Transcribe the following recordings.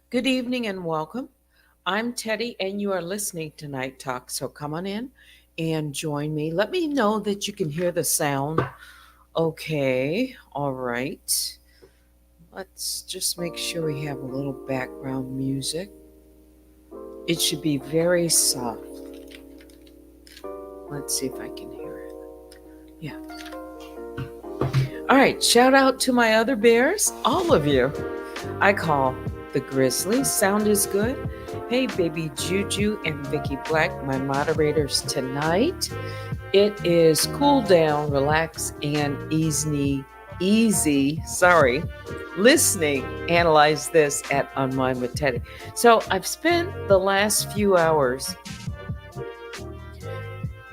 Good evening and welcome. I'm Teddy, and you are listening to Night Talk. So come on in and join me. Let me know that you can hear the sound. Okay, all right. Let's just make sure we have a little background music. It should be very soft. Let's see if I can hear it. Yeah. All right, shout out to my other bears, all of you. I call the Grizzlies. Sound is good. Hey, baby Juju and Vicky Black, my moderators tonight. It is cool down, relax, and easy. Listening. Analyze this at Unwind with Teddy. So I've spent the last few hours,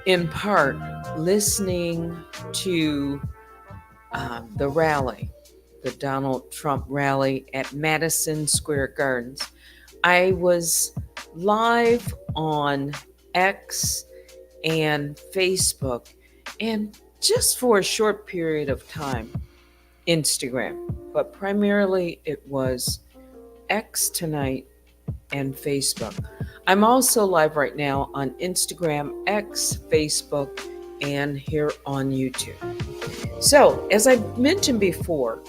in part, listening to the rally. The Donald Trump rally at Madison Square Gardens. I was live on X and Facebook, and just for a short period of time, Instagram. But primarily it was X tonight and Facebook. I'm also live right now on Instagram, X, Facebook, and here on YouTube. So, as I mentioned before,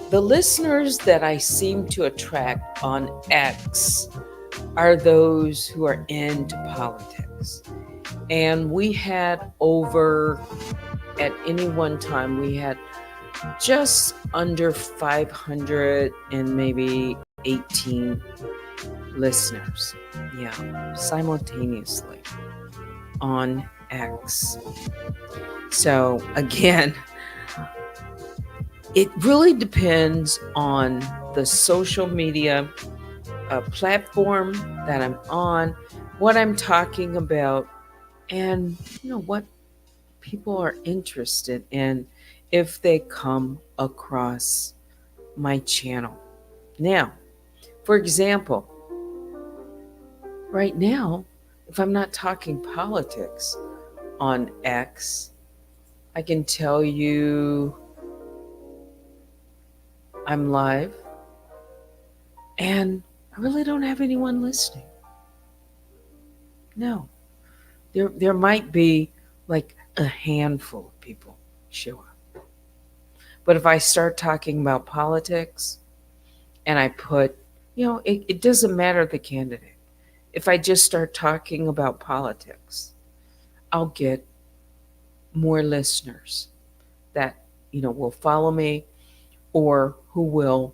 the listeners that I seem to attract on X are those who are into politics. And we had at any one time, we had just under 500 and maybe 18 listeners. Yeah, simultaneously on X. So again, it really depends on the social media platform that I'm on, what I'm talking about, and what people are interested in if they come across my channel. Now, for example, right now, if I'm not talking politics on X, I can tell you I'm live, and I really don't have anyone listening. No. There might be like a handful of people show up. But if I start talking about politics and I put, it doesn't matter the candidate. If I just start talking about politics, I'll get more listeners that, will follow me or who will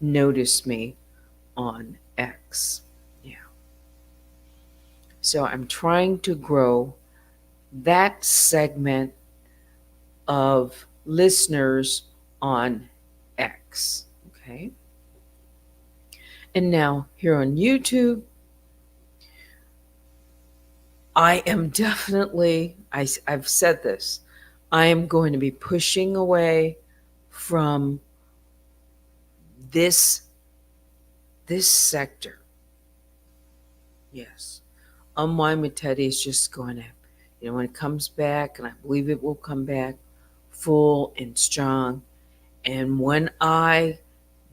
notice me on X. Yeah. So I'm trying to grow that segment of listeners on X. Okay. And now here on YouTube, I am definitely, I've said this, I am going to be pushing away from this this sector. Yes. Unwind with Teddy is just going to, when it comes back, and I believe it will come back full and strong. And when I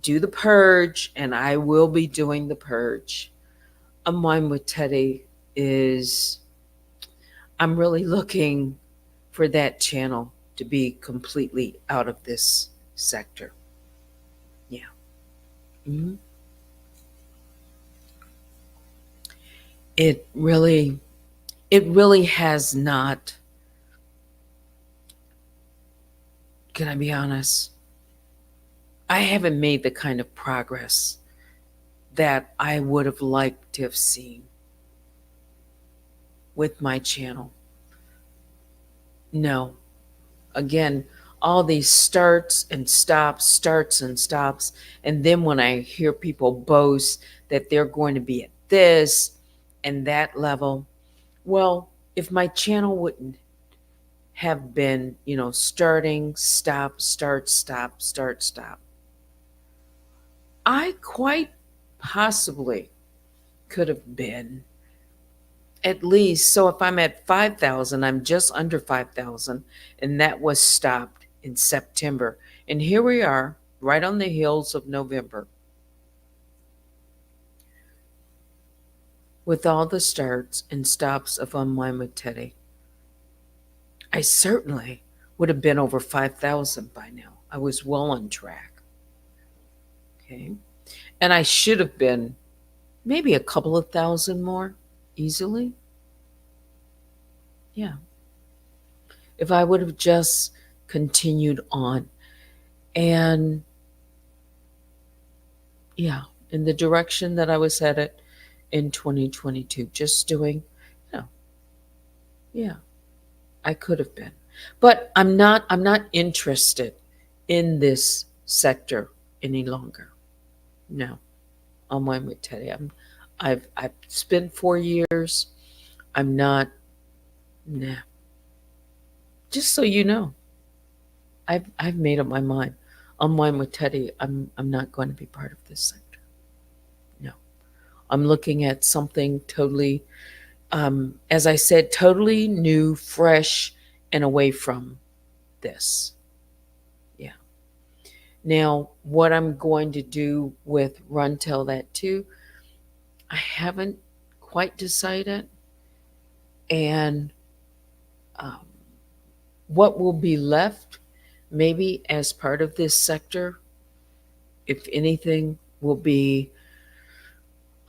do the purge, and I will be doing the purge, Unwind with Teddy is, I'm really looking for that channel to be completely out of this sector. Yeah. Mm-hmm. It really, it really has not. Can I be honest? I haven't made the kind of progress that I would have liked to have seen with my channel. No. Again, all these starts and stops. And then when I hear people boast that they're going to be at this and that level, well, if my channel wouldn't have been, starting, stop, start, stop, start, stop, I quite possibly could have been at least. So if I'm at 5,000, I'm just under 5,000, and that was stopped in September. And here we are, right on the heels of November, with all the starts and stops of Unwind with Teddy. I certainly would have been over 5,000 by now. I was well on track. Okay. And I should have been maybe a couple of thousand more easily. Yeah. If I would have just continued on. And yeah, in the direction that I was headed in 2022, just doing, you know, yeah, I could have been. But I'm not interested in this sector any longer. No. On Wine with Teddy. I've spent 4 years. I'm not. Nah. Just so you know, I've made up my mind. On Wine with Teddy, I'm not going to be part of this sector. No. I'm looking at something totally, as I said, totally new, fresh, and away from this. Yeah. Now, what I'm going to do with RunTellThatToo, I haven't quite decided. And um, what will be left, maybe as part of this sector, if anything, will be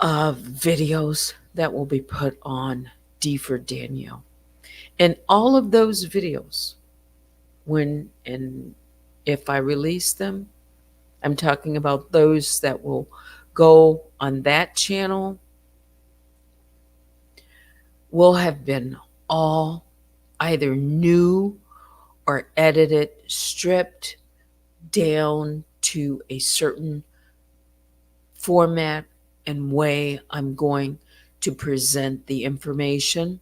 videos that will be put on D for Danielle. And all of those videos, when and if I release them, I'm talking about those that will go on that channel, will have been all either new or edited, stripped down to a certain format and way I'm going to present the information,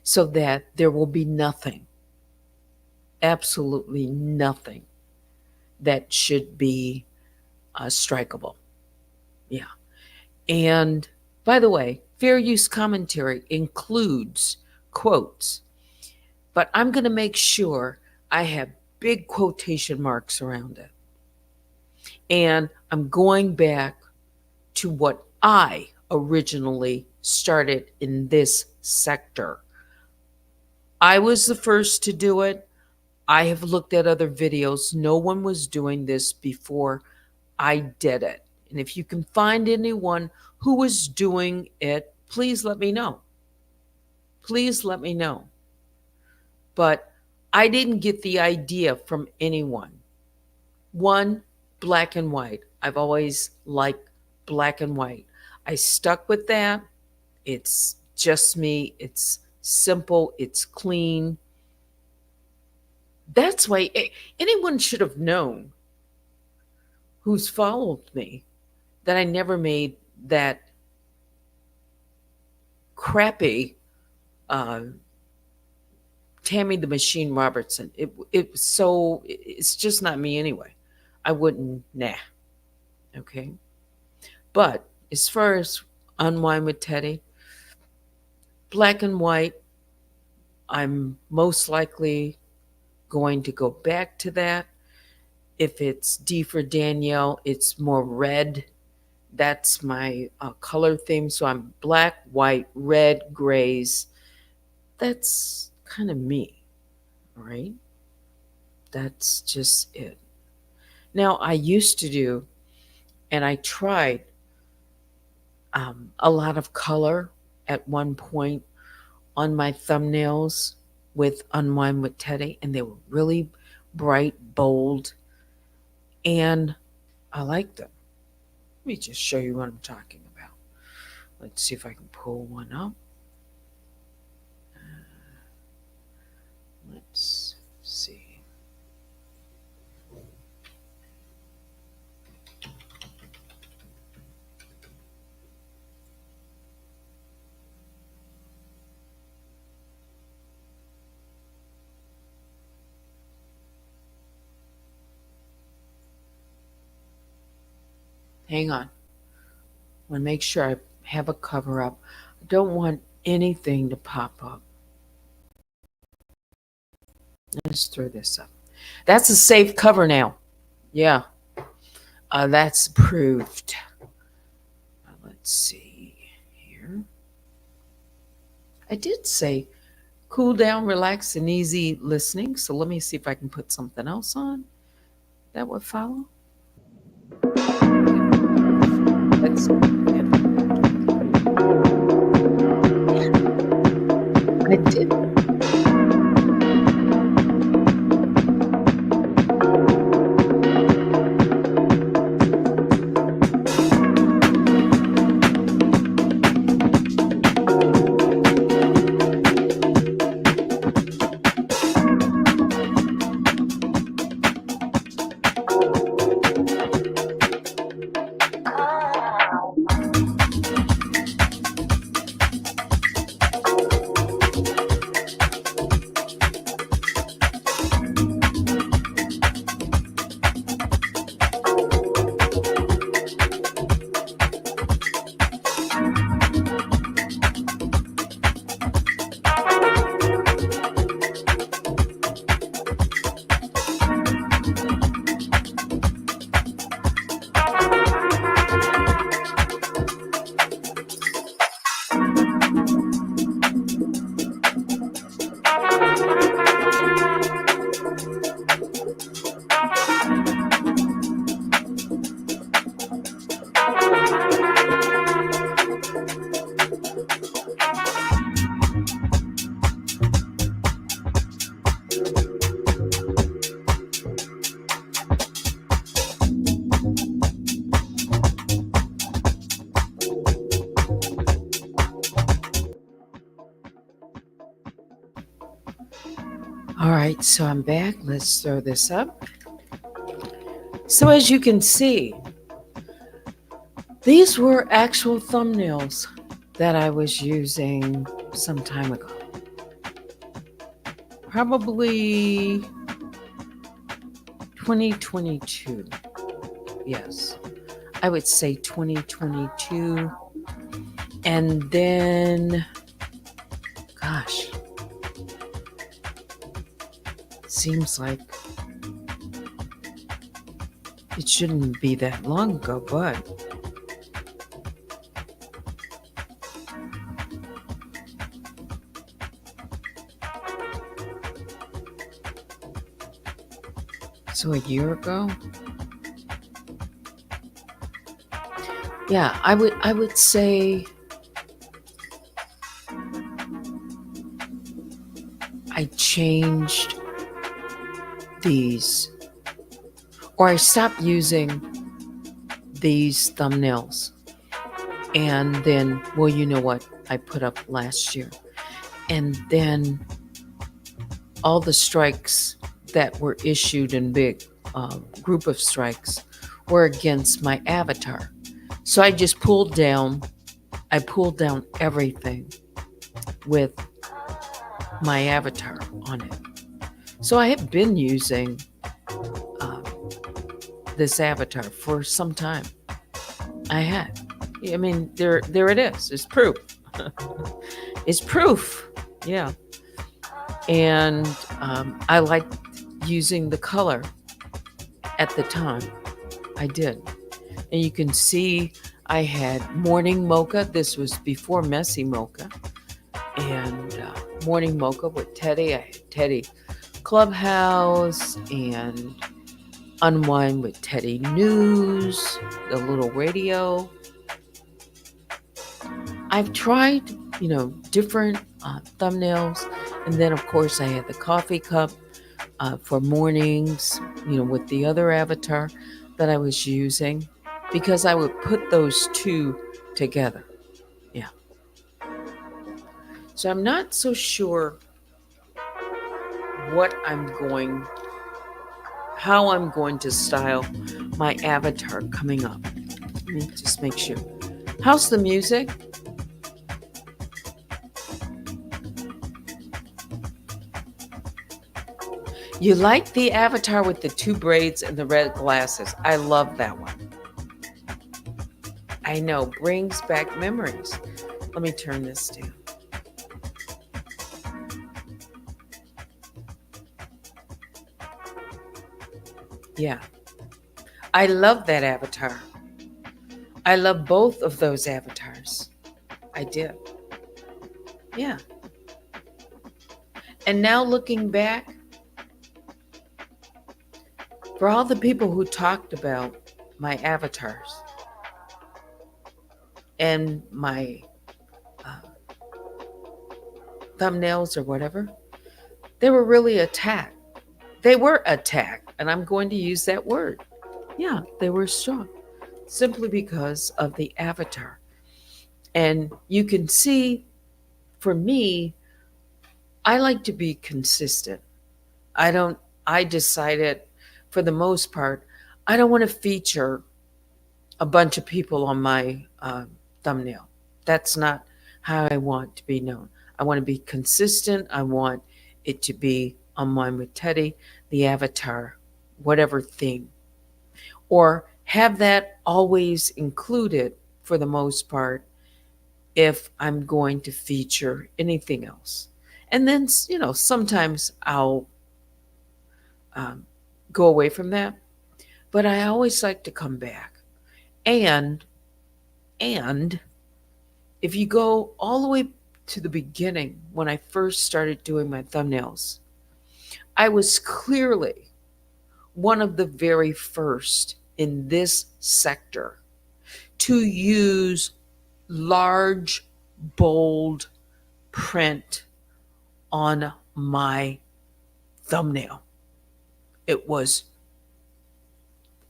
so that there will be nothing, absolutely nothing, that should be strikeable. Yeah. And by the way, fair use commentary includes quotes, but I'm going to make sure I have big quotation marks around it. And I'm going back to what I originally started in this sector. I was the first to do it. I have looked at other videos. No one was doing this before I did it. And if you can find anyone who was doing it, please let me know. Please let me know. but I didn't get the idea from anyone. One, black and white. I've always liked black and white. I stuck with that. It's just me. It's simple. It's clean. That's why anyone should have known who's followed me that I never made that crappy uh, Tammy the Machine Robertson. It's just not me anyway. I wouldn't, nah. Okay. But as far as Unwind with Teddy, black and white, I'm most likely going to go back to that. If it's D for Danielle, it's more red. That's my color theme. So I'm black, white, red, grays. That's kind of me, right? That's just it. Now, I used to do, and I tried a lot of color at one point on my thumbnails with Unwind with Teddy, and they were really bright, bold, and I liked them. Let me just show you what I'm talking about. Let's see if I can pull one up. Let's see. Hang on. I want to make sure I have a cover up. I don't want anything to pop up. Let's throw this up. That's a safe cover now. Yeah, that's approved. Let's see here. I did say cool down, relax, and easy listening. So let me see if I can put something else on that would follow. Let's see. I did. All right, so I'm back. Let's throw this up. So as you can see, these were actual thumbnails that I was using some time ago. Probably 2022. Yes, I would say 2022. And then, gosh, seems like it shouldn't be that long ago, but so a year ago. Yeah, I would say I changed these, or I stopped using these thumbnails. And then, well, you know what I put up last year. And then all the strikes that were issued in big group of strikes were against my avatar. So I pulled down everything with my avatar on it. So I have been using um, this avatar for some time. I had. I mean, there it is. It's proof. It's proof. Yeah. And I liked using the color at the time. I did. And you can see I had Morning Mocha. This was before Messy Mocha. And Morning Mocha with Teddy. I had Teddy Clubhouse and Unwind with Teddy News, the little radio. I've tried, different thumbnails. And then, of course, I had the coffee cup for mornings, with the other avatar that I was using, because I would put those two together. Yeah. So I'm not so sure how I'm going to style my avatar coming up. Let me just make sure. How's the music? You like the avatar with the two braids and the red glasses. I love that one. I know, brings back memories. Let me turn this down. Yeah. I love that avatar. I love both of those avatars. I did. Yeah. And now looking back, for all the people who talked about my avatars and my thumbnails or whatever, they were really attacked. They were attacked, and I'm going to use that word. Yeah, they were strong, simply because of the avatar. And you can see, for me, I like to be consistent. I decided, for the most part, I don't want to feature a bunch of people on my thumbnail. That's not how I want to be known. I want to be consistent. I want it to be Unwind with Teddy, the avatar, whatever theme. Or have that always included for the most part if I'm going to feature anything else. And then, sometimes I'll go away from that. But I always like to come back. And if you go all the way to the beginning, when I first started doing my thumbnails, I was clearly one of the very first in this sector to use large, bold print on my thumbnail. It was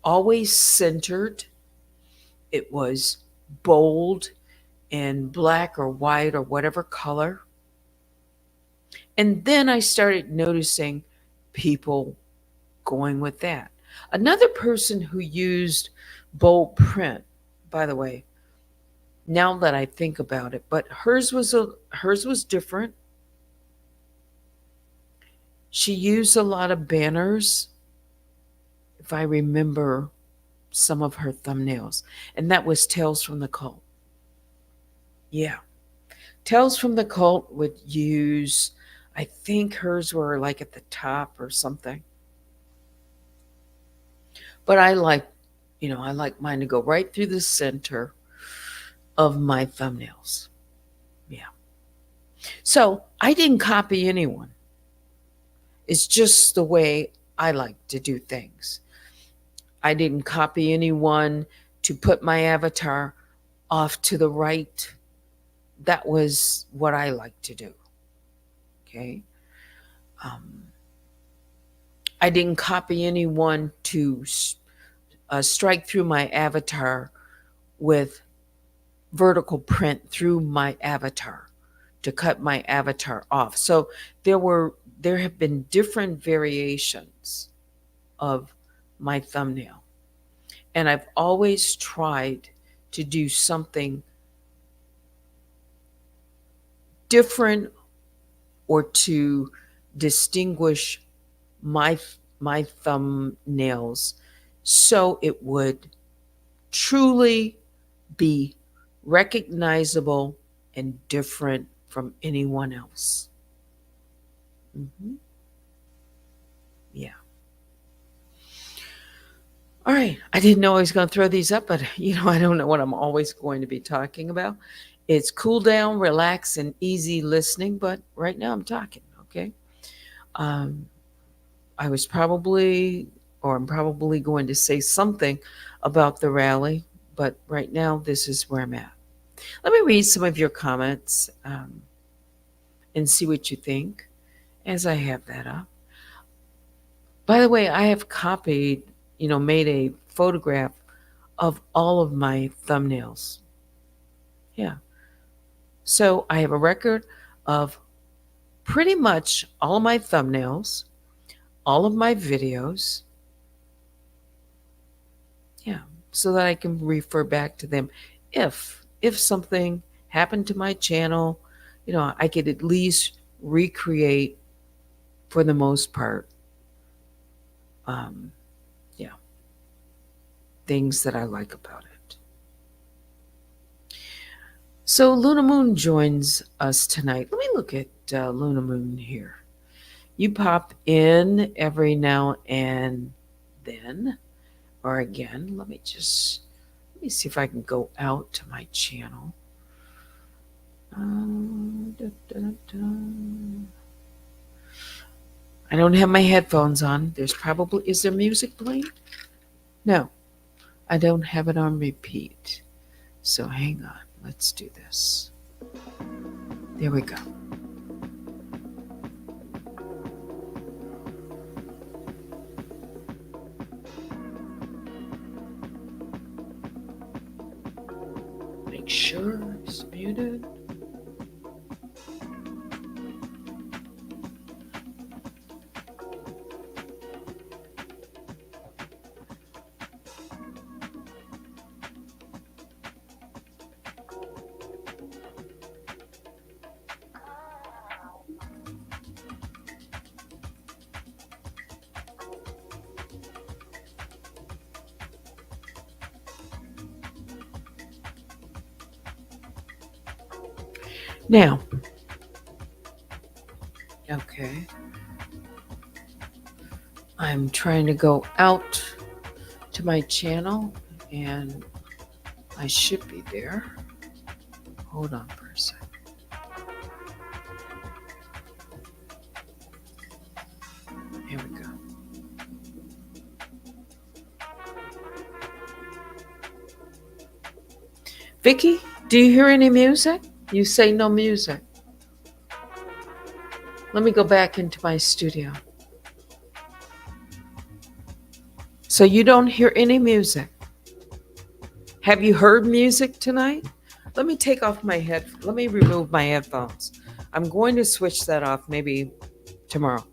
always centered. It was bold in black or white or whatever color. And then I started noticing people going with that. Another person who used bold print, by the way, now that I think about it, but hers was different. She used a lot of banners, if I remember some of her thumbnails, and that was Tales from the Cult. Yeah. Tales from the Cult would use, I think hers were like at the top or something. But I like mine to go right through the center of my thumbnails. Yeah. So I didn't copy anyone. It's just the way I like to do things. I didn't copy anyone to put my avatar off to the right. That was what I like to do. Okay. Um, I didn't copy anyone to strike through my avatar with vertical print through my avatar to cut my avatar off. So there have been different variations of my thumbnail. And I've always tried to do something different or to distinguish my my thumbnails so it would truly be recognizable and different from anyone else. Mhm. Yeah. All right. I didn't know I was going to throw these up, but I don't know what I'm always going to be talking about. It's cool down, relax, and easy listening, but right now I'm talking, okay? Um, I was probably, or I'm probably going to say something about the rally, but right now this is where I'm at. Let me read some of your comments and see what you think as I have that up. By the way, I have copied, made a photograph of all of my thumbnails. Yeah. So I have a record of pretty much all of my thumbnails, all of my videos. Yeah. So that I can refer back to them if something happened to my channel, I could at least recreate for the most part. Um, yeah, things that I like about it. So Luna Moon joins us tonight. Let me look at Luna Moon here. You pop in every now and then, or again. Let me see if I can go out to my channel. Da, da, da. I don't have my headphones on. Is there music playing? No, I don't have it on repeat. So hang on. Let's do this. There we go. Make sure it's muted. Now, okay, I'm trying to go out to my channel and I should be there. Hold on for a second. Here we go. Vicky, do you hear any music? You say no music. Let me go back into my studio. So you don't hear any music. Have you heard music tonight? Let me remove my headphones. I'm going to switch that off maybe tomorrow.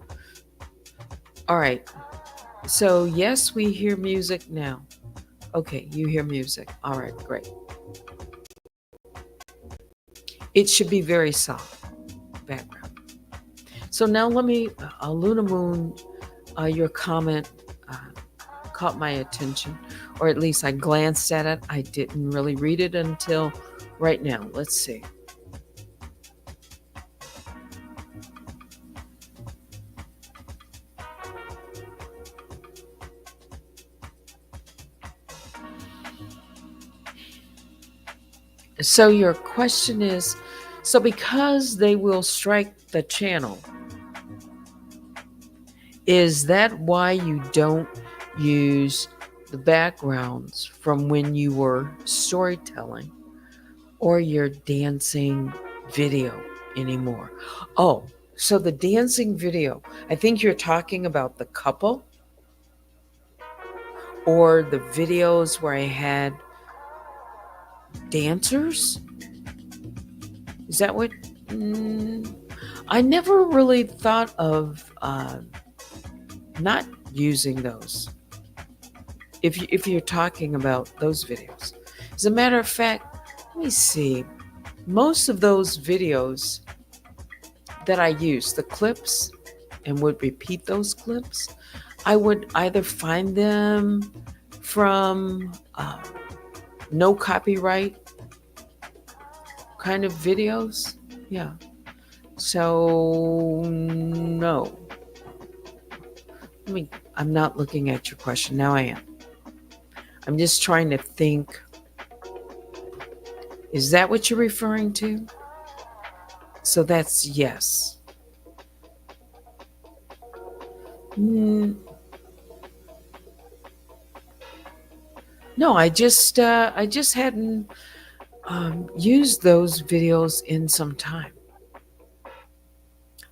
All right. So yes, we hear music now. Okay, you hear music. All right, great. It should be very soft background. So now let me, Luna Moon, your comment caught my attention, or at least I glanced at it. I didn't really read it until right now. Let's see. So your question is, so because they will strike the channel, is that why you don't use the backgrounds from when you were storytelling or your dancing video anymore? Oh, So the dancing video, I think you're talking about the couple or the videos where I had dancers. Is that what? Mm, I never really thought of not using those. If you're talking about those videos, as a matter of fact, let me see. Most of those videos that I use, the clips, and would repeat those clips, I would either find them from no copyright kind of videos. Yeah. So, no. I'm not looking at your question. Now I am. I'm just trying to think. Is that what you're referring to? So that's yes. Mm, no, I just hadn't used those videos in some time,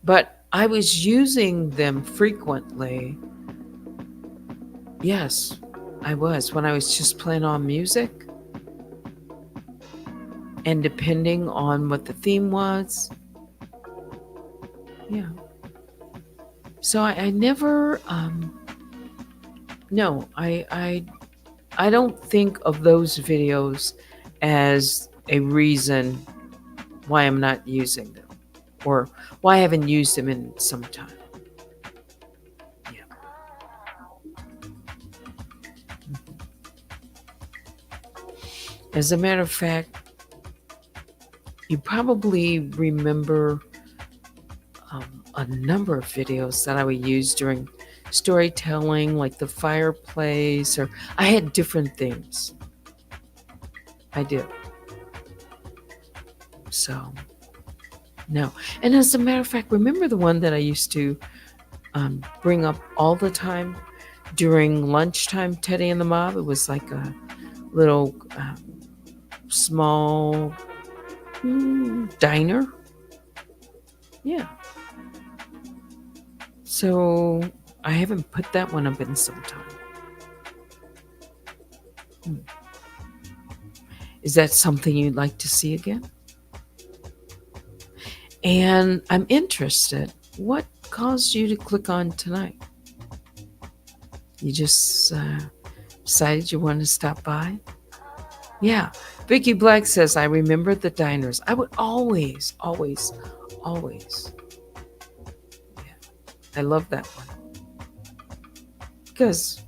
but I was using them frequently. Yes, I was when I was just playing on music, and depending on what the theme was. Yeah. So I never. No, I don't think of those videos as a reason why I'm not using them or why I haven't used them in some time. Yeah. As a matter of fact, you probably remember a number of videos that I would use during storytelling, like the fireplace, or I had different themes. I did. So, no. And as a matter of fact, remember the one that I used to bring up all the time during lunchtime, Teddy and the Mob? It was like a little small diner. Yeah. So I haven't put that one up in some time. Hmm. Is that something you'd like to see again? And I'm interested. What caused you to click on tonight? You just decided you wanted to stop by? Yeah. Vicky Black says, I remember the diners. I would always, always, always. Yeah, I love that one because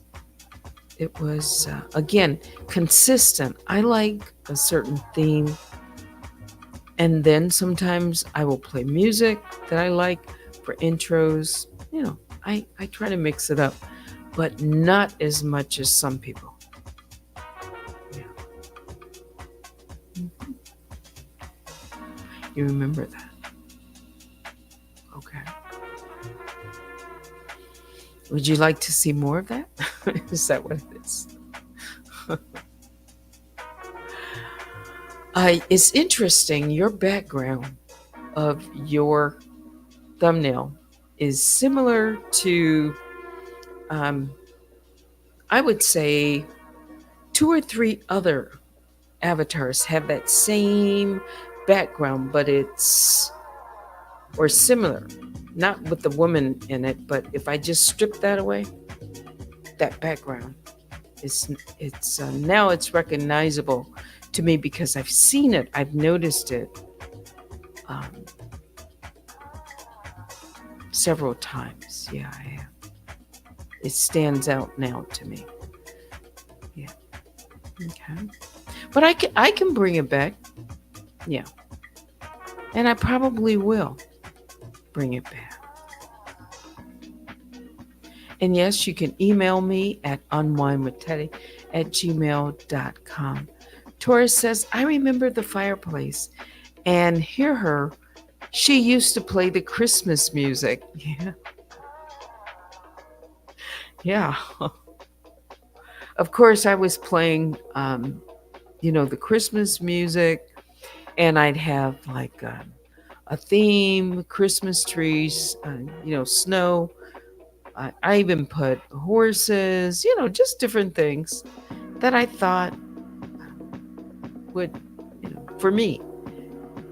it was, again, consistent. I like a certain theme. And then sometimes I will play music that I like for intros. I try to mix it up, but not as much as some people. Yeah. Mhm. You remember that? Okay. Would you like to see more of that? Is that what it is? It's interesting. Your background of your thumbnail is similar to, um, I would say, two or three other avatars have that same background, but it's or similar, not with the woman in it, but if I just strip that away, that background it's now it's recognizable to me because I've seen it, I've noticed it um, several times. Yeah, I have. It stands out now to me. Yeah. Okay. But I can bring it back. Yeah. And I probably will bring it back. And yes, you can email me at unwindwithteddy@gmail.com. Taurus says, I remember the fireplace and hear her. She used to play the Christmas music. Yeah. Yeah. Of course, I was playing, the Christmas music, and I'd have like a theme, Christmas trees, snow. I even put horses, just different things that I thought would, for me,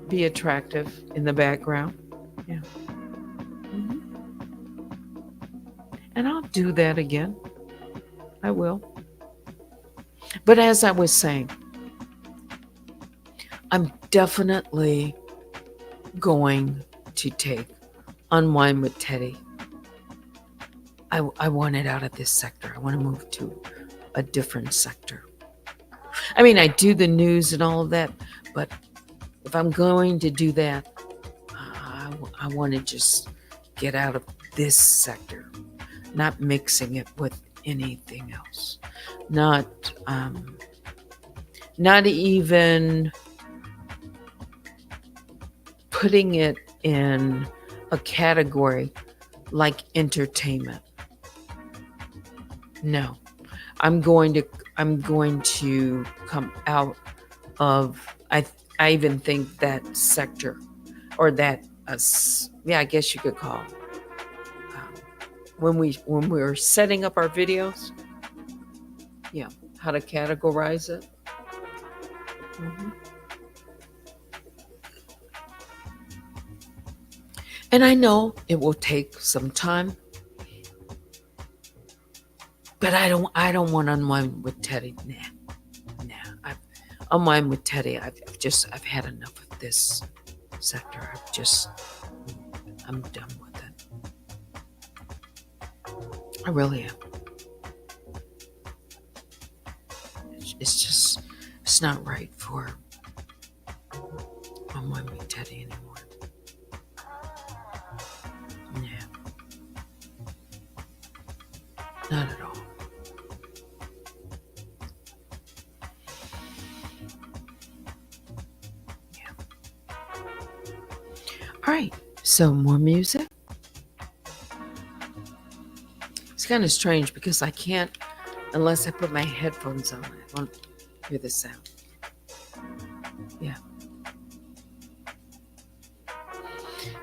be attractive in the background. Yeah. hmm And I'll do that again. I will. But as I was saying, I'm definitely going to take Unwind with Teddy. I want it out of this sector. I want to move to a different sector. I mean, I do the news and all of that, but if I'm going to do that, I want to just get out of this sector, not mixing it with anything else, not even putting it in a category like entertainment. No, I'm going to come out of. I even think that sector, or that I guess you could call when we're setting up our videos. Yeah, how to categorize it. hmm And I know it will take some time, but I don't want to unwind with Teddy. Nah. Unwind with Teddy. I've had enough of this sector. I'm done with it. I really am. It's not right for Unwind with Teddy anymore. Yeah, not at all. All right, so more music. It's kind of strange because I can't, unless I put my headphones on, I won't hear the sound. Yeah.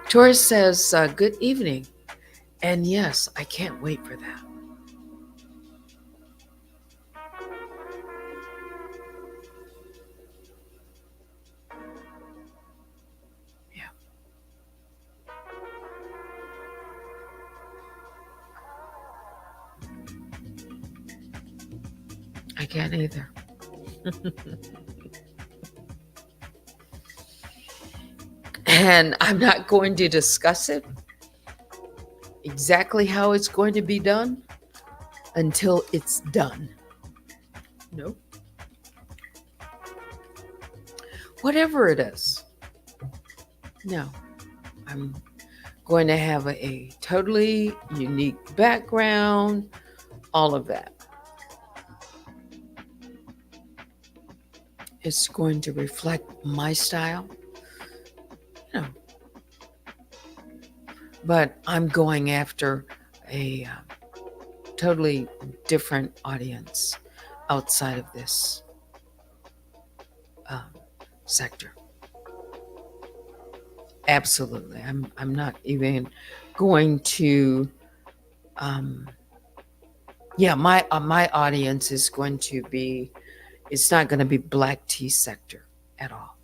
Taurus says, good evening. And yes, I can't wait for that. I can't either. And I'm not going to discuss it exactly how it's going to be done until it's done. Nope. Whatever it is. No. I'm going to have a totally unique background, all of that. It's going to reflect my style, but I'm going after a totally different audience outside of this sector. Absolutely. I'm not even going to my audience is going to be, it's not going to be black tea sector at all.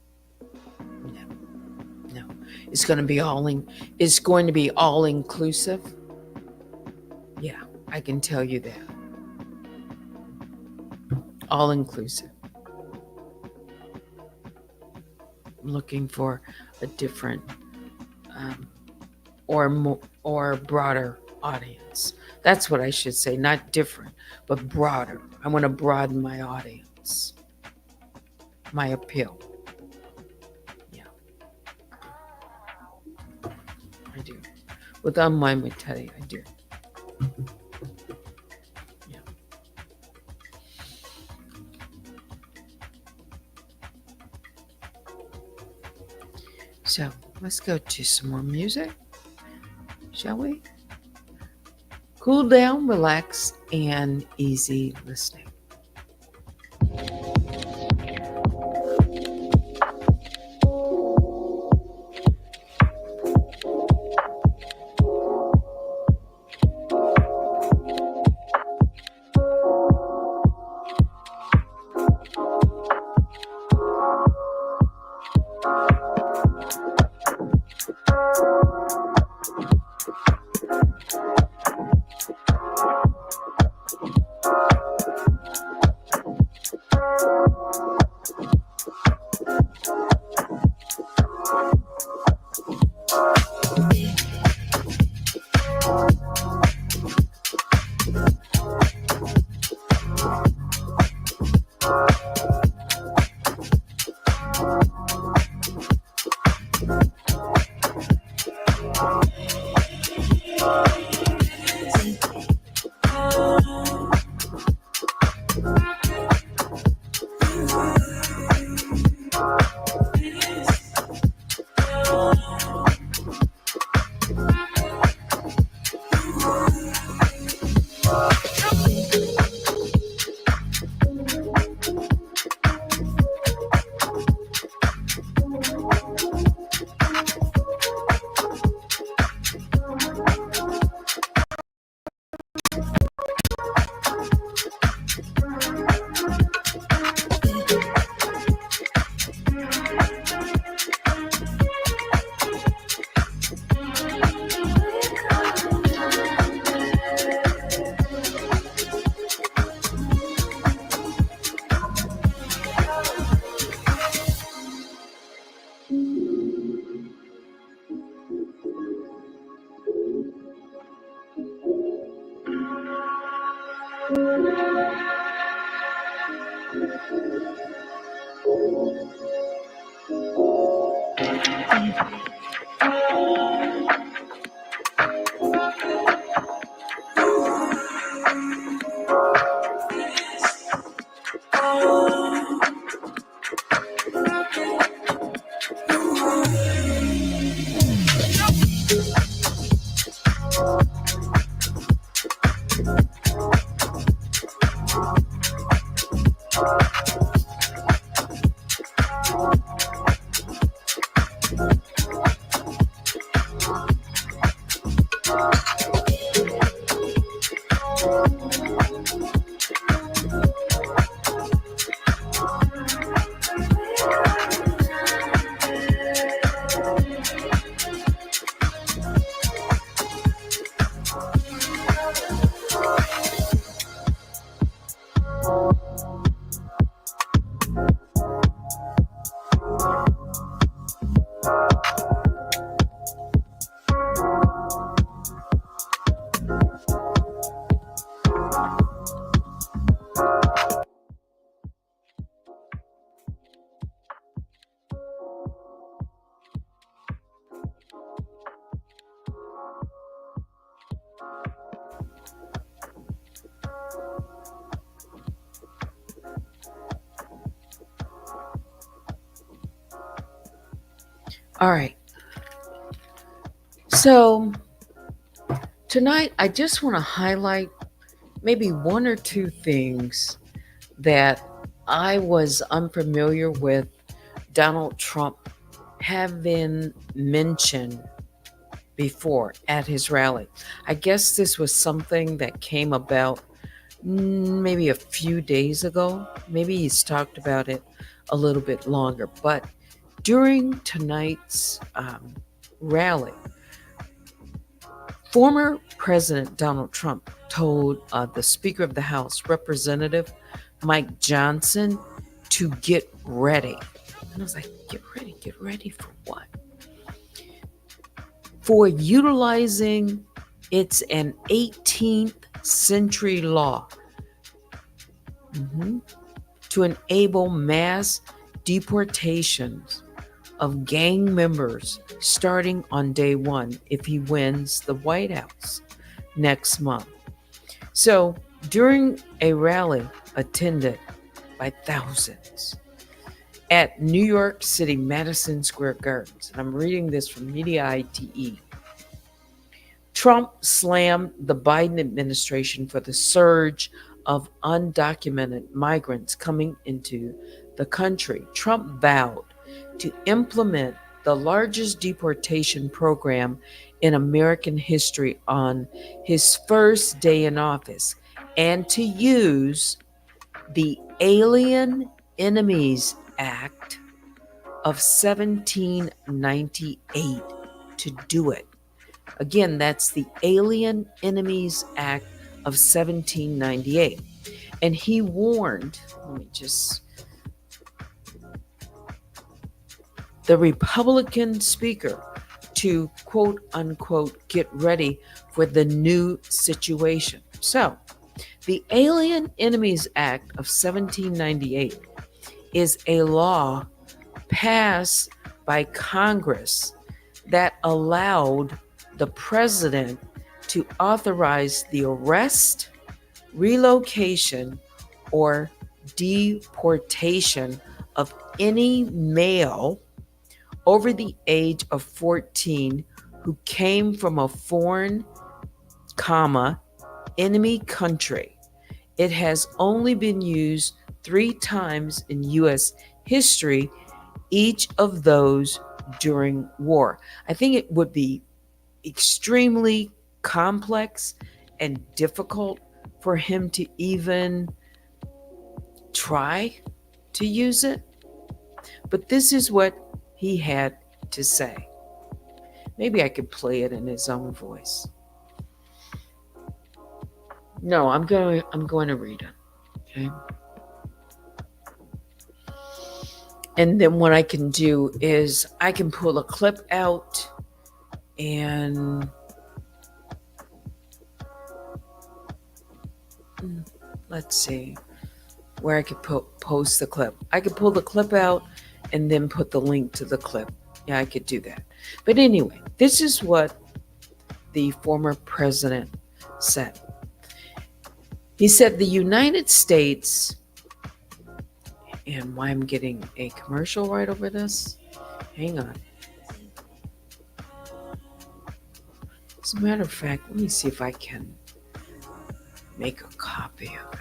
No. It's going to be all inclusive. Yeah, I can tell you that. All inclusive. I'm looking for a different or broader audience. That's what I should say, not different, but broader. I want to broaden my audience, my appeal. Yeah, I do. With Unwind with Teddy, I do. Yeah. So let's go to some more music, shall we? Cool down, relax, and easy listening. All right. So tonight, I just want to highlight maybe one or two things that I was unfamiliar with Donald Trump having mentioned before at his rally. I guess this was something that came about maybe a few days ago. Maybe he's talked about it a little bit longer. But during tonight's rally, former President Donald Trump told the Speaker of the House, Representative Mike Johnson, to get ready. And I was like, get ready? Get ready for what? For utilizing it's an 18th century law to enable mass deportations of gang members starting on day one if he wins the White House next month. So during a rally attended by thousands at New York City Madison Square Gardens, and I'm reading this from Media ITE, Trump slammed the Biden administration for the surge of undocumented migrants coming into the country. Trump vowed to implement the largest deportation program in American history on his first day in office and to use the Alien Enemies Act of 1798 to do it. Again, that's the Alien Enemies Act of 1798. And he warned, the Republican speaker to quote unquote get ready for the new situation. So, the Alien Enemies Act of 1798 is a law passed by Congress that allowed the president to authorize the arrest, relocation, or deportation of any male over the age of 14 who came from a foreign, enemy country. It has only been used 3 times in U.S. history, each of those during war. I think it would be extremely complex and difficult for him to even try to use it. But this is what he had to say. Maybe I could play it in his own voice. No, I'm going to read it. Okay. And then what I can do is I can pull a clip out and let's see where I could post the clip. I could pull the clip out and then put the link to the clip. Yeah, I could do that. But anyway, this is what the former president said. He said the United States, and why I'm getting a commercial right over this? Hang on. As a matter of fact, let me see if I can make a copy of it.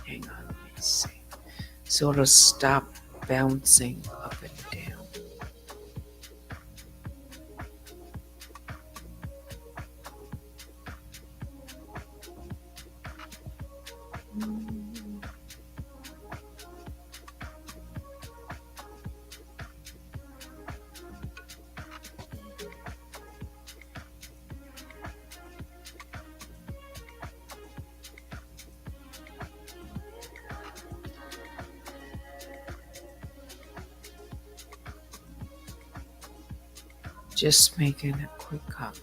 Hang on, let me see. So it'll stop bouncing up and down. Just making a quick copy.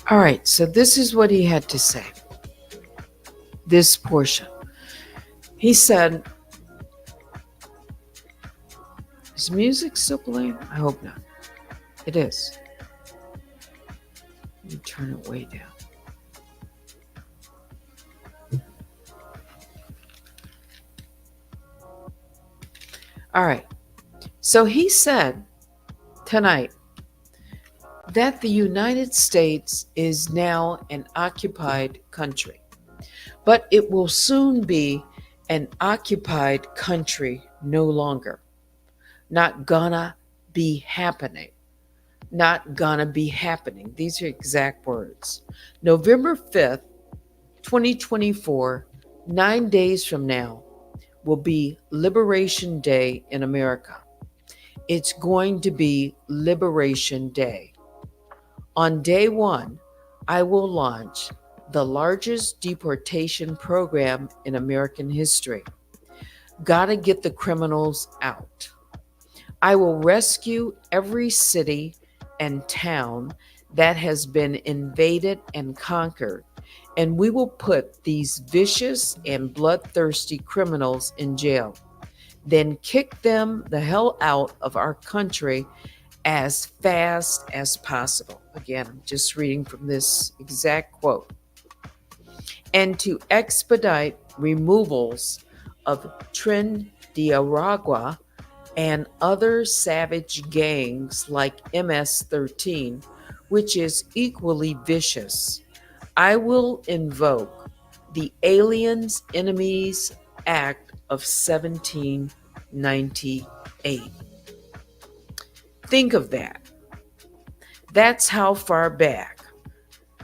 All right, so this is what he had to say. This portion. He said, is music still playing? I hope not. It is. Let me turn it way down. All right. So he said tonight that the United States is now an occupied country, but it will soon be an occupied country no longer. Not gonna be happening. Not gonna be happening. These are exact words. November 5th, 2024, 9 days from now, will be Liberation Day in America. It's going to be Liberation Day. On day 1, I will launch the largest deportation program in American history. Gotta get the criminals out. I will rescue every city and town that has been invaded and conquered, and we will put these vicious and bloodthirsty criminals in jail. Then kick them the hell out of our country as fast as possible. Again, I'm just reading from this exact quote. And to expedite removals of Trinidad and other savage gangs like MS-13, which is equally vicious, I will invoke the Aliens Enemies Act of 1798. Think of that. That's how far back.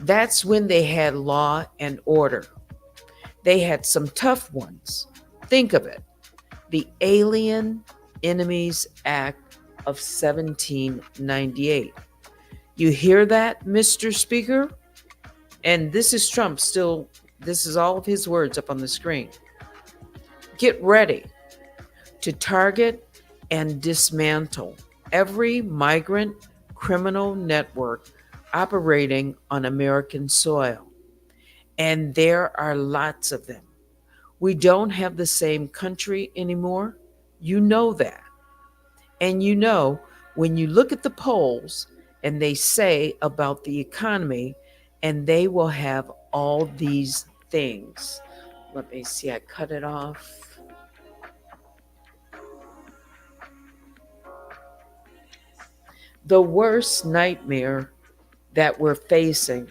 That's when they had law and order. They had some tough ones. Think of it. The Alien Enemies Act of 1798. You hear that, Mr. Speaker? And this is Trump still, this is all of his words up on the screen. Get ready to target and dismantle every migrant criminal network operating on American soil. And there are lots of them. We don't have the same country anymore. You know that. And you know, when you look at the polls and they say about the economy, and they will have all these things. Let me see, I cut it off. The worst nightmare that we're facing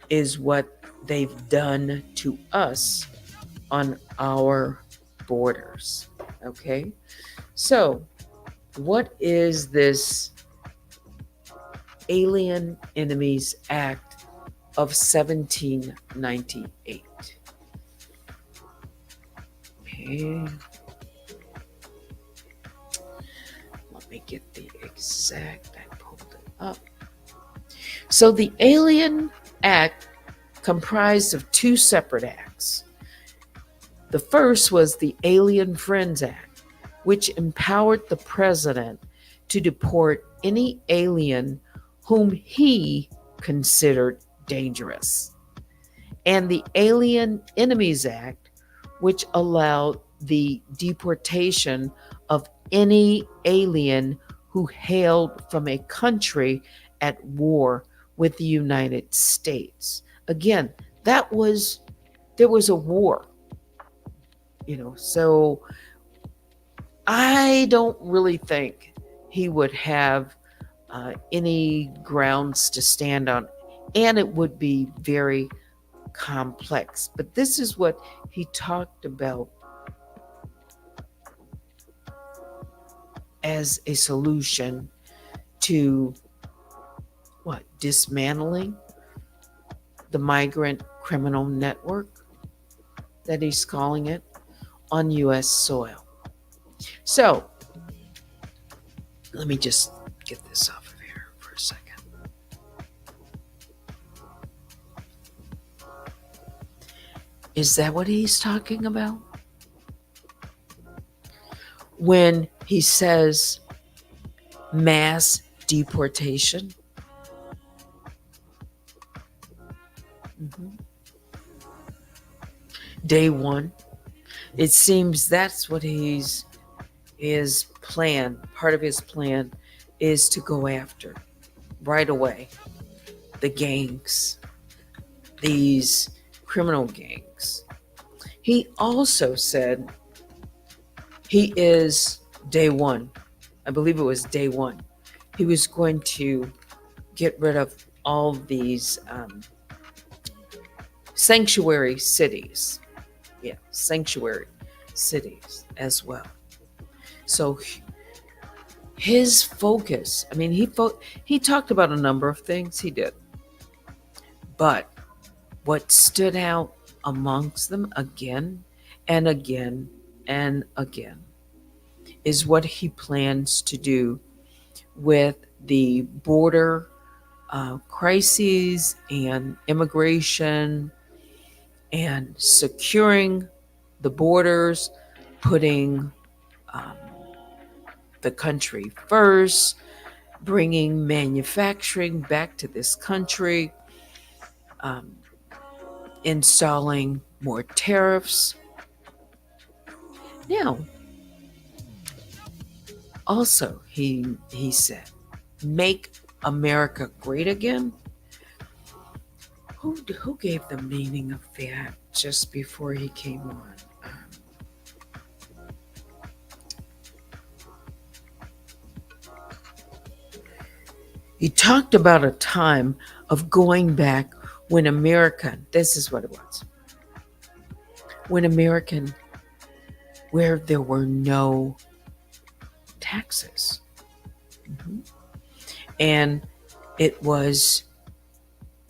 is what they've done to us on our borders. Okay? So, what is this Alien Enemies Act of 1798? Okay. Let me get the exact, I pulled it up. So the Alien Act comprised of two separate acts. The first was the Alien Friends Act, which empowered the president to deport any alien whom he considered dangerous. And the Alien Enemies Act, which allowed the deportation of any alien who hailed from a country at war with the United States. Again, there was a war, so I don't really think he would have any grounds to stand on, and it would be very complex. But this is what he talked about as a solution to dismantling the migrant criminal network that he's calling it on U.S. soil. So let me just get this off of here for a second. Is that what he's talking about? When he says mass deportation? Day one. It seems that's what his plan, part of his plan, is to go after right away the gangs, these criminal gangs. He also said he is day one. I believe it was day one. He was going to get rid of all these sanctuary cities. Yeah, sanctuary cities as well. So his focus, he talked about a number of things, he did. But what stood out amongst them again and again and again is what he plans to do with the border crises and immigration and securing the borders, putting the country first, bringing manufacturing back to this country, installing more tariffs. Now, also, he said, make America great again. Who gave the meaning of that just before he came on? He talked about a time of going back when America, this is what it was, where there were no taxes. And it was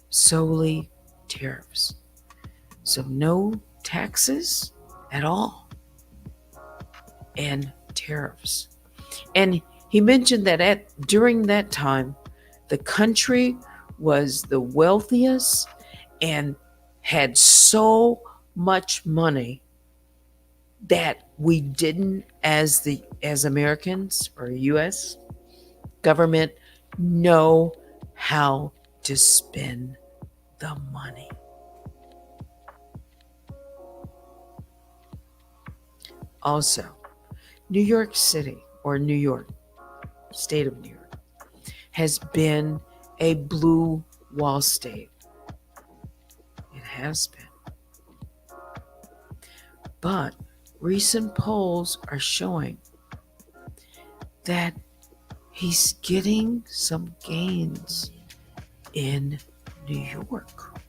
solely tariffs. So no taxes at all, and tariffs. And he mentioned that during that time, the country was the wealthiest and had so much money that we didn't, as Americans or US government, know how to spend the money. Also, New York City, or New York, state of New York, has been a blue wall state. It has been. But recent polls are showing that he's getting some gains in New York.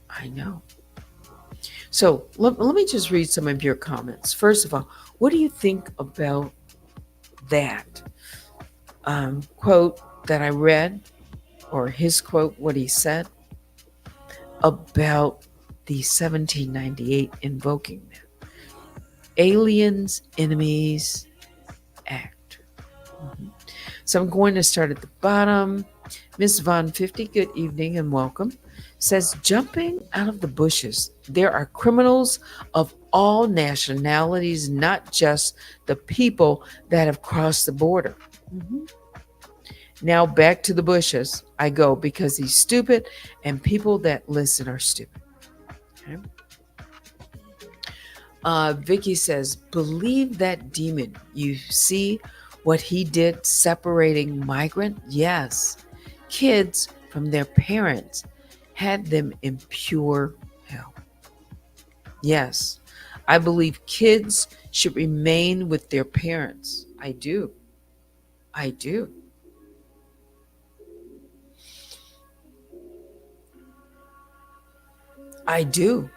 I know. So let me just read some of your comments. First of all, what do you think about that quote that I read, or his quote, what he said about the 1798 invoking them? Aliens, Enemies Act. So I'm going to start at the bottom. Miss Von 50, good evening and welcome, says, jumping out of the bushes. There are criminals of all nationalities, not just the people that have crossed the border. Now back to the bushes I go, because he's stupid and people that listen are stupid. Okay. Vicky says, believe that demon. You see what he did separating migrant? Yes. Kids from their parents, had them in pure hell. Yes. I believe kids should remain with their parents. I do. I do. I do.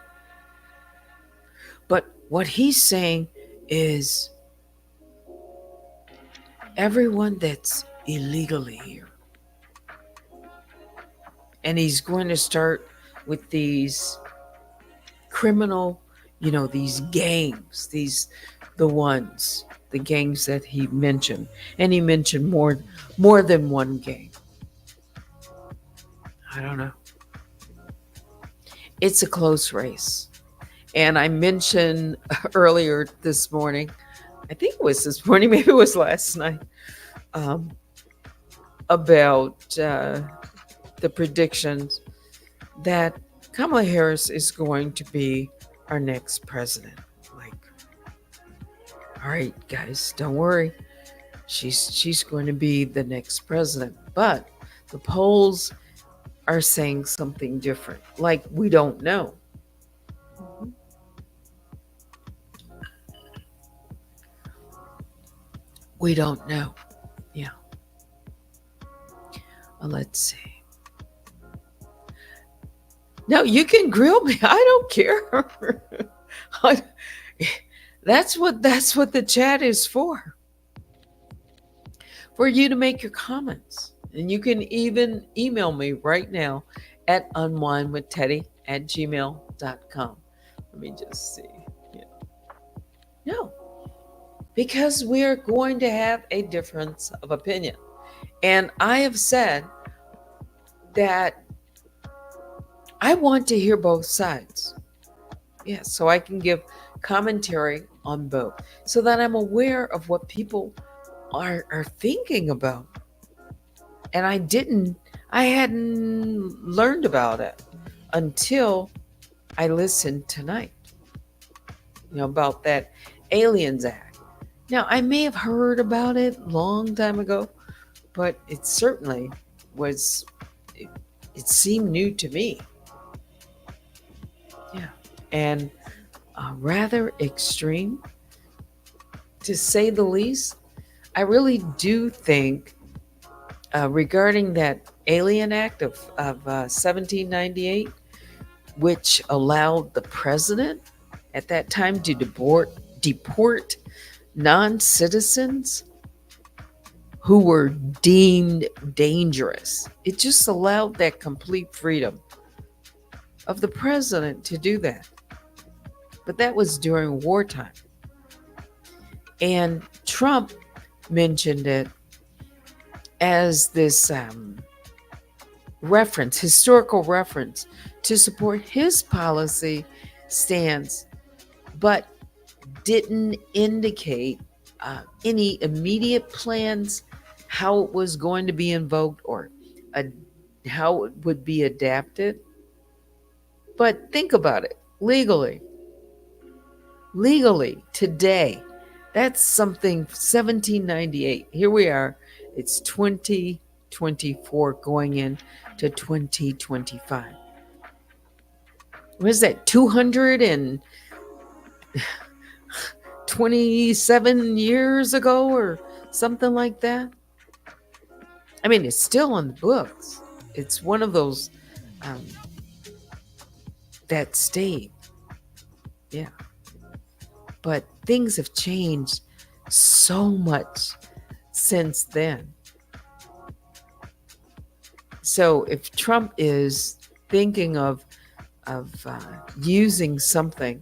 But what he's saying is everyone that's illegally here. And he's going to start with these criminal, these gangs, the gangs that he mentioned. And he mentioned more than one gang. I don't know. It's a close race. And I mentioned earlier this morning, I think it was this morning, maybe it was last night, about the predictions that Kamala Harris is going to be our next president. Like, all right, guys, don't worry. She's going to be the next president. But the polls are saying something different. Like, we don't know. We don't know. Yeah. Well, let's see. No, you can grill me. I don't care. That's what the chat is for you to make your comments. And you can even email me right now at unwindwithteddy@gmail.com. Let me just see. Yeah. No, because we're going to have a difference of opinion. And I have said that I want to hear both sides. Yeah, so I can give commentary on both, so that I'm aware of what people are thinking about. And I hadn't learned about it until I listened tonight, about that Aliens Act. Now, I may have heard about it a long time ago, but it certainly was, it seemed new to me. Yeah. And rather extreme, to say the least. I really do think regarding that Alien Act of 1798, which allowed the president at that time to deport non-citizens who were deemed dangerous. It just allowed that complete freedom of the president to do that. But that was during wartime. And Trump mentioned it as this reference, historical reference, to support his policy stance, but didn't indicate any immediate plans, how it was going to be invoked, or uh, how it would be adapted. But think about it legally today, that's something 1798. Here we are, it's 2024 going into 2025. What is that, 227 years ago or something like that? I mean, it's still on the books. It's one of those um, that stayed. Yeah. But things have changed so much since then. So if Trump is thinking of using something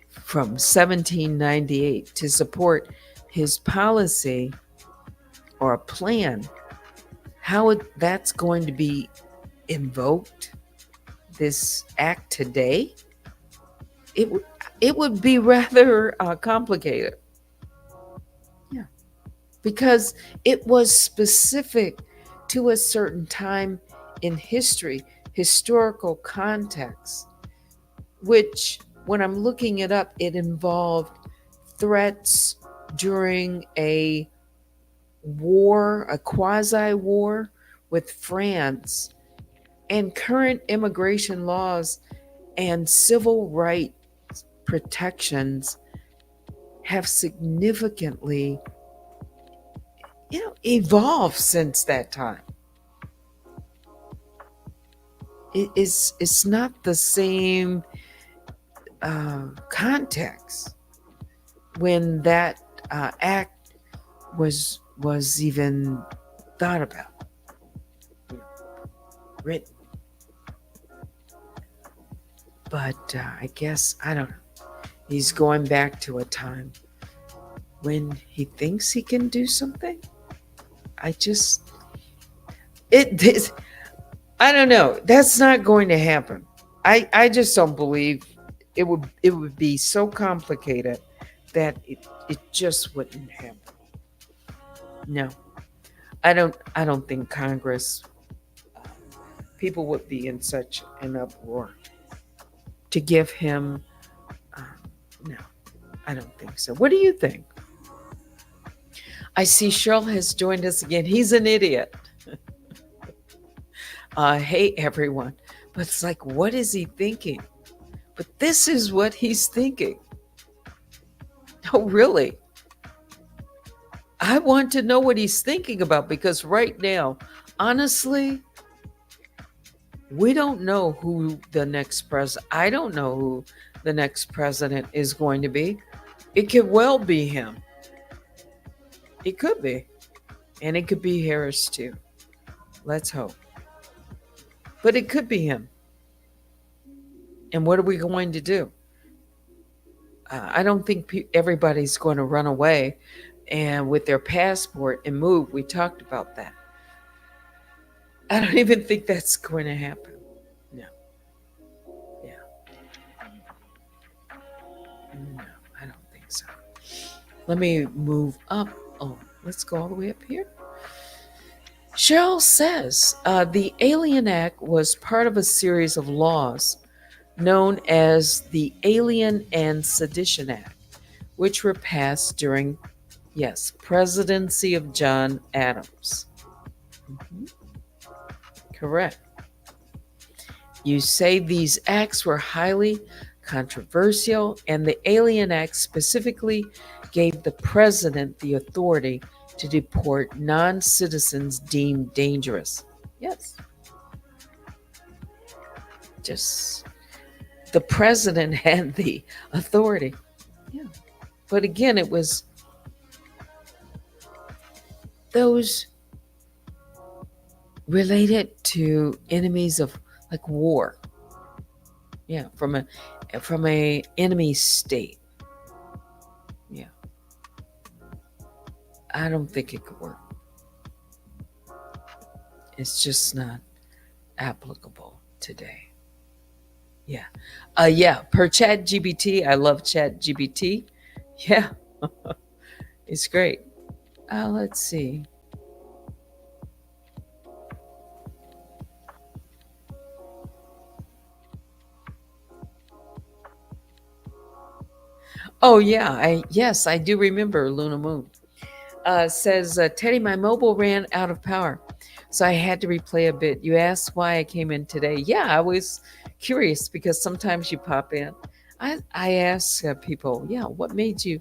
from 1798 to support his policy or a plan, how that's going to be invoked, this act today, it would be rather complicated. Yeah, because it was specific to a certain time in history, historical context, which when I'm looking it up, it involved threats during a war, a quasi war with France, and current immigration laws and civil rights protections have significantly, evolved since that time. It's not the same context when that act was even thought about, written. But I guess, I don't know. He's going back to a time when he thinks he can do something. I just, it I don't know. That's not going to happen. I just don't believe it would be so complicated that it just wouldn't happen. No. I don't think Congress, uh, people would be in such an uproar to give him, um, no, I don't think so. What do you think? I see Cheryl has joined us again. He's an idiot. Hey, everyone. But it's like, what is he thinking? But this is what he's thinking. Oh, really? I want to know what he's thinking about, because right now, honestly, we don't know who the next president. I don't know who the next president is going to be. It could well be him. It could be. And it could be Harris too. Let's hope. But it could be him. And what are we going to do? I don't think everybody's going to run away and with their passport and move. We talked about that. I don't even think that's going to happen. No. Yeah. No, I don't think so. Let me move up. Oh, let's go all the way up here. Cheryl says the Alien Act was part of a series of laws known as the Alien and Sedition Act, which were passed during, yes, presidency of John Adams. Mhm. Correct. You say these acts were highly controversial, and the Alien Act specifically gave the president the authority to deport non-citizens deemed dangerous. Yes. Just the president had the authority. Yeah. But again, it was those related to enemies of, like, war. Yeah, from a enemy state. Yeah. I don't think it could work. It's just not applicable today. Yeah. Yeah. Per Chat GBT. I love Chat GBT. Yeah. It's great. Let's see. Oh yeah. I do remember Luna Moon. Says Teddy, my mobile ran out of power, so I had to replay a bit. You asked why I came in today. Yeah, I was curious because sometimes you pop in. I ask people, yeah, what made you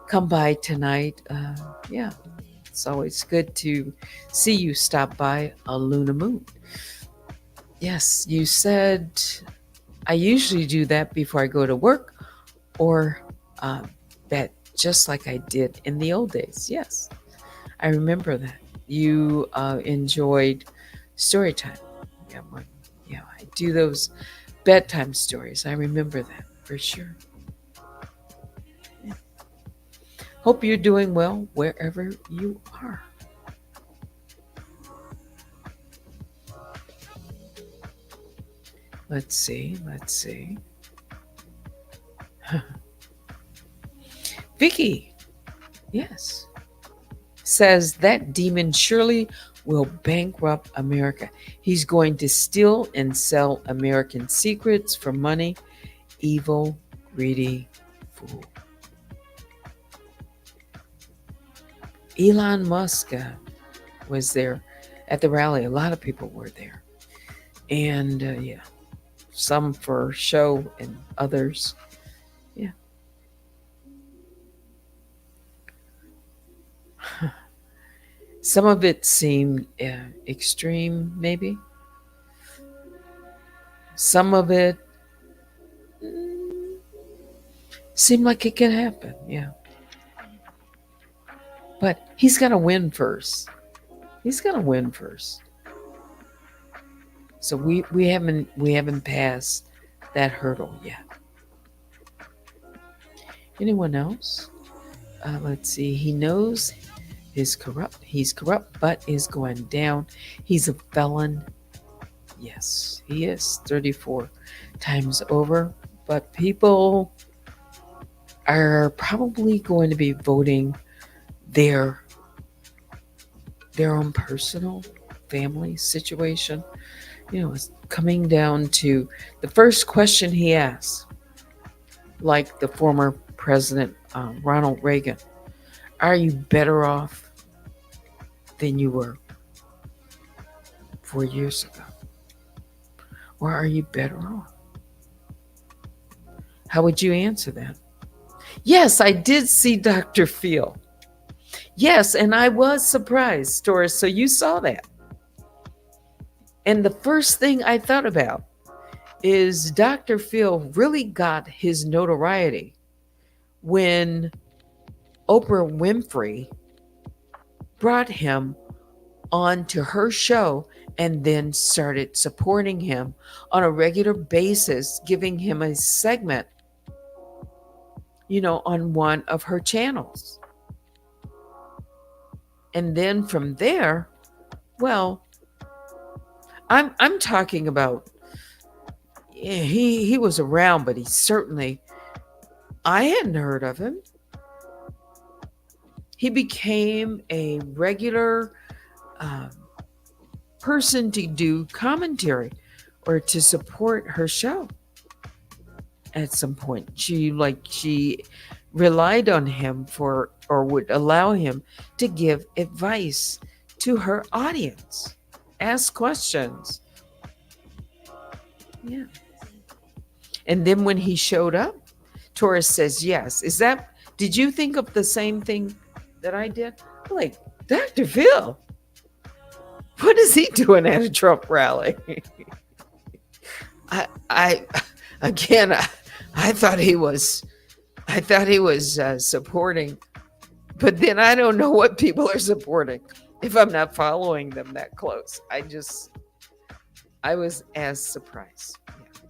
come by tonight? Yeah, it's always good to see you stop by a Luna Moon. Yes, you said I usually do that before I go to work, or uh, that just like I did in the old days. Yes. I remember that you enjoyed story time. Yeah, yeah, I do those bedtime stories. I remember that for sure. Yeah. Hope you're doing well wherever you are. Let's see. Let's see. Vicky, yes, says that demon surely will bankrupt America. He's going to steal and sell American secrets for money. Evil, greedy fool. Elon Musk was there at the rally. A lot of people were there. And yeah, some for show and others. Yeah. Some of it seemed extreme, maybe. Some of it seemed like it could happen. Yeah. But he's got to win first. He's got to win first. So we haven't passed that hurdle yet. Anyone else? Let's see. He knows he's corrupt, but is going down. He's a felon. Yes, he is 34 times over. But people are probably going to be voting their own personal family situation. It's coming down to the first question he asks, like the former president Ronald Reagan. Are you better off than you were 4 years ago? Or are you better off? How would you answer that? Yes, I did see Dr. Phil. Yes, and I was surprised, Doris. So you saw that. And the first thing I thought about is Dr. Phil really got his notoriety when Oprah Winfrey brought him onto her show and then started supporting him on a regular basis, giving him a segment, on one of her channels. And then from there, well, I'm talking about he was around, but I hadn't heard of him. He became a regular person to do commentary or to support her show. At some point, she relied on him or would allow him to give advice to her audience, ask questions. Yeah. And then when he showed up, Taurus says, yes. Did you think of the same thing that I did? Like, Dr. Phil, what is he doing at a Trump rally? I again, I thought he was supporting, but then I don't know what people are supporting if I'm not following them that close. I was as surprised. Yeah.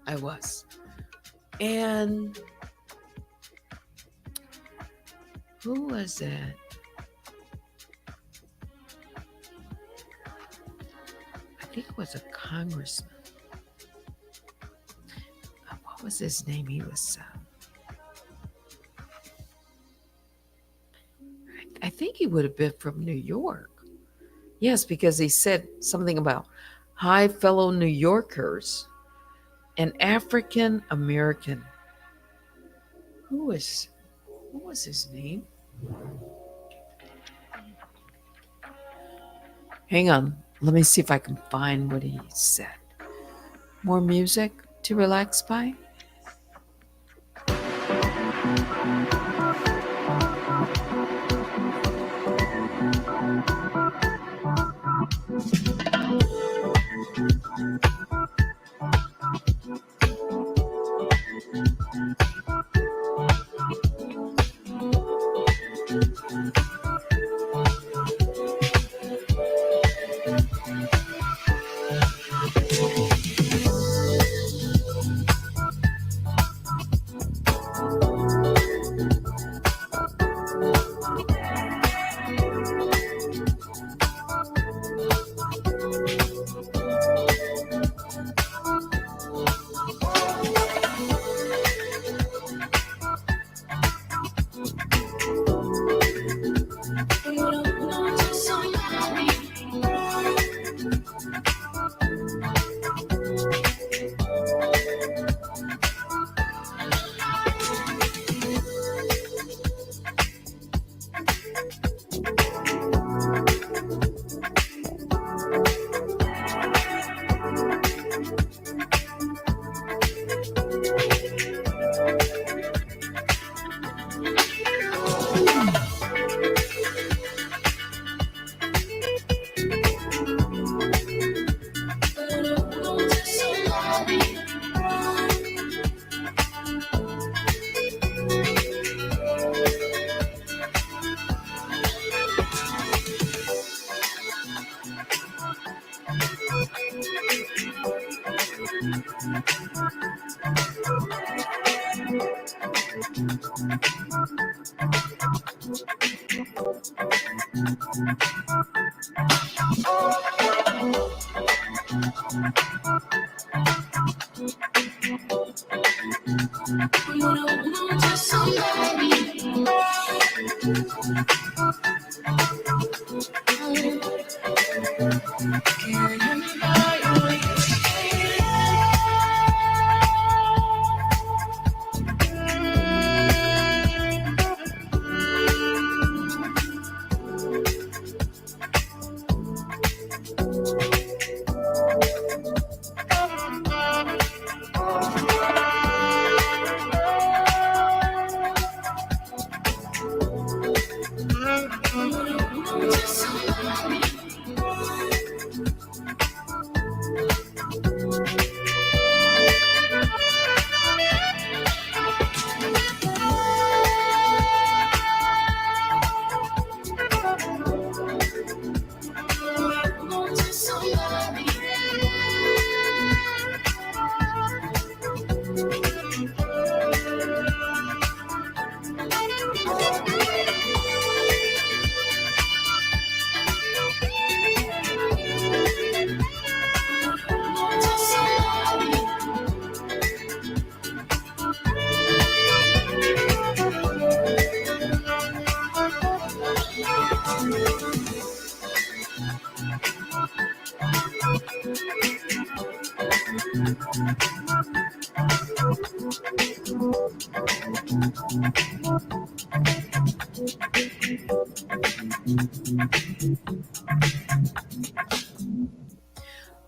I was. And Who was that? I think it was a congressman. What was his name? He was, I think he would have been from New York. Yes, because he said something about hi, fellow New Yorkers, an African American. Who was, what was his name? Hang on, let me see if I can find what he said. More music to relax by?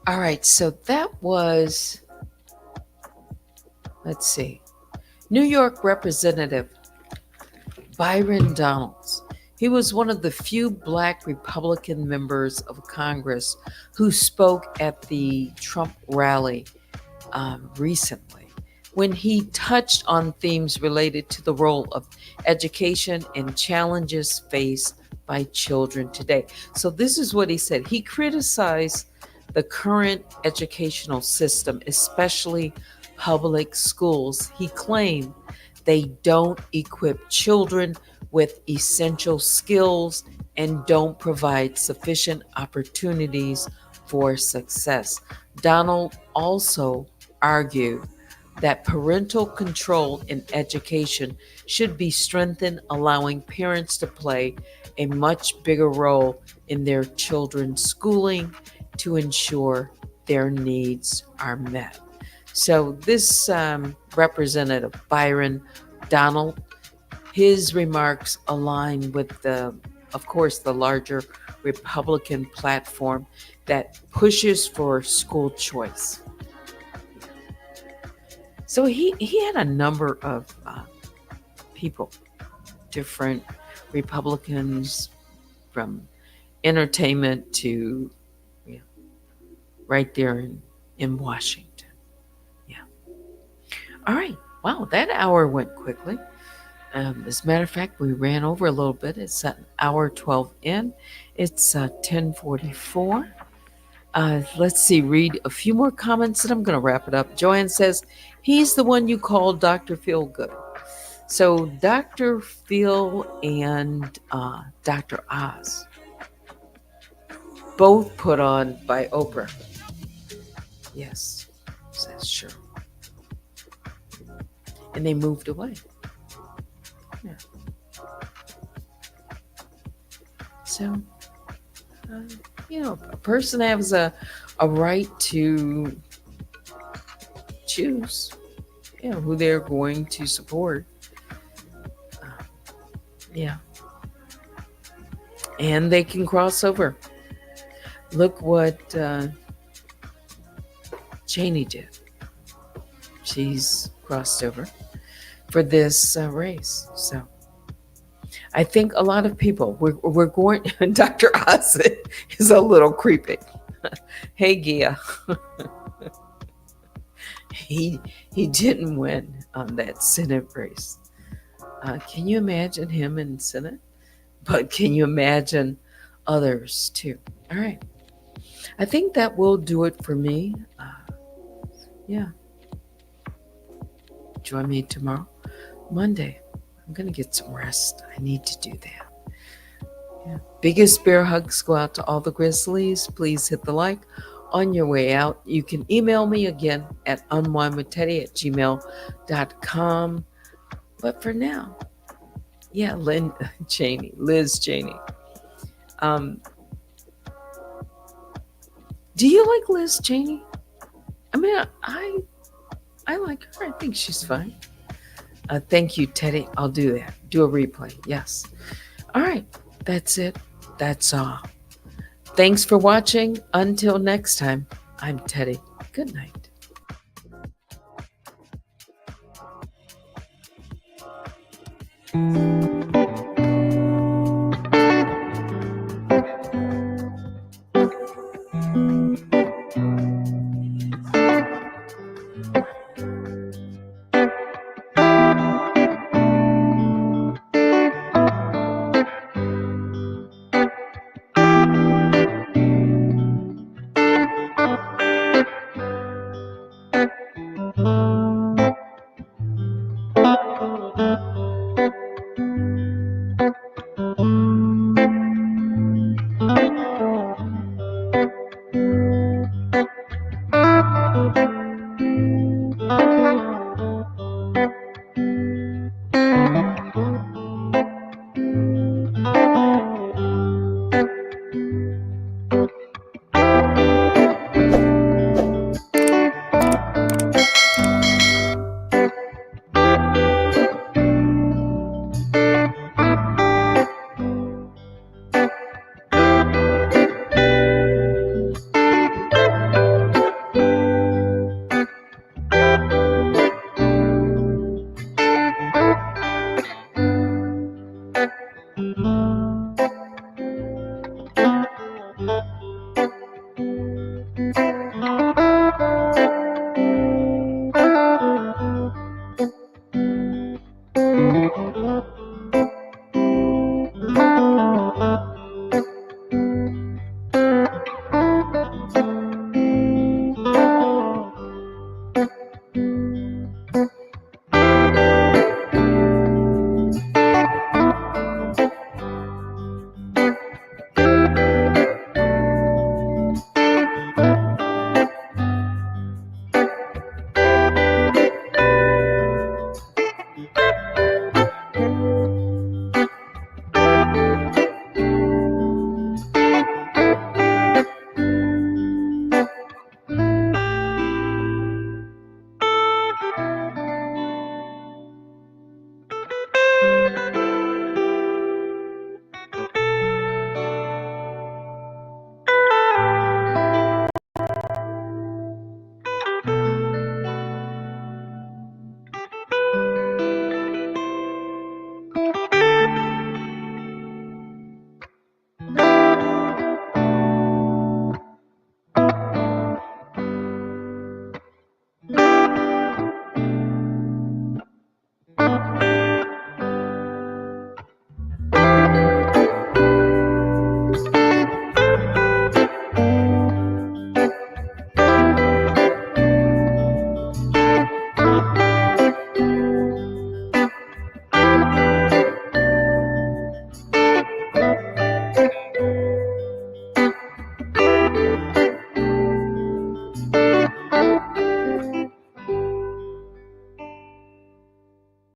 All right, so that was, let's see, New York Representative Byron Donalds. He was one of the few Black Republican members of Congress who spoke at the Trump rally recently when he touched on themes related to the role of education and challenges faced by children today. So, this is what he said. He criticized the current educational system, especially public schools. He claimed They don't equip children with essential skills and don't provide sufficient opportunities for success. Donald also argued that parental control in education should be strengthened, allowing parents to play a much bigger role in their children's schooling to ensure their needs are met. So, this Representative Byron Donald, his remarks align with of course, the larger Republican platform that pushes for school choice. So he had a number of people, different Republicans, from entertainment to, you know, right there in Washington. Yeah. All right. Wow, that hour went quickly. As a matter of fact, we ran over a little bit. It's an hour 12 in. It's 10:44. Let's see, read a few more comments and I'm going to wrap it up. Joanne says, he's the one you call Dr. Feelgood. So Dr. Phil and Dr. Oz, both put on by Oprah. Yes, says sure. And they moved away. Yeah. So, a person has a right to choose, who they're going to support. Yeah. And they can cross over. Look what Cheney did. She's crossed over for this race. So I think a lot of people, we're going, Dr. Oz is a little creepy. Hey, Gia. He didn't win on that Senate race. Can you imagine him in Senate? But can you imagine others too? All right. I think that will do it for me. Yeah. Join me tomorrow, Monday. I'm going to get some rest. I need to do that. Yeah. Biggest bear hugs go out to all the Grizzlies. Please hit the like on your way out. You can email me again at unwindwithteddy@gmail.com. But for now, yeah, Liz Cheney. Do you like Liz Cheney? I mean, I like her. I think she's fine. Thank you, Teddy. I'll do that. Do a replay. Yes. All right. That's it. That's all. Thanks for watching. Until next time, I'm Teddy. Good night.